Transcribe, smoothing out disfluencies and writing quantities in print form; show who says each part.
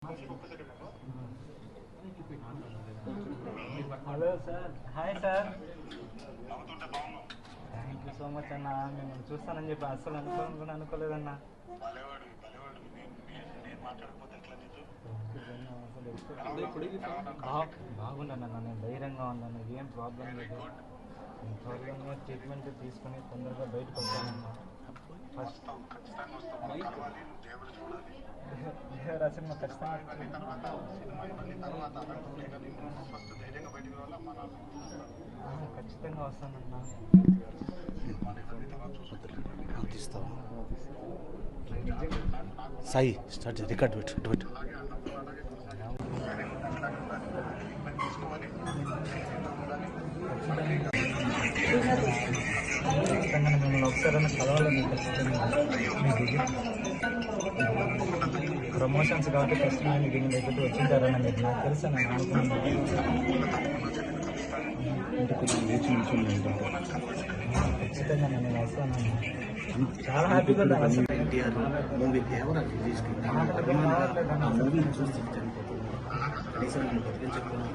Speaker 1: Hello sir, hi sir. Thank you so much అన్న. మేము చూస్తానని చెప్పి అస్సలు అనుకోలేదన్నా. బాగున్నాను, నేను ధైర్యంగా ఉన్నాను, ఏం ప్రాబ్లం లేదు. త్వరగా ట్రీట్మెంట్ తీసుకుని తొందరగా బయటకు వస్తానన్నా. ఫస్ట్ సినిమా ఖచ్చితంగా వస్తానన్నా.
Speaker 2: సాయి స్టార్ట్ రికార్డ్ పెట్టు.
Speaker 1: ఖచ్చితంగా మిమ్మల్ని ఒకసారైనా కలవాలని ఖచ్చితంగా. ప్రమోషన్స్ కాబట్టి ఖచ్చితంగా మీకు మీ దగ్గర వచ్చింటారని మీరు నాకు తెలుసు. నేను అనుకున్నాను ఖచ్చితంగా నేను వస్తాను. చాలా హ్యాపీగా
Speaker 2: మూవీ ఎవరు మూవీ చూసి కనీసం నేను బతికించకపోయినా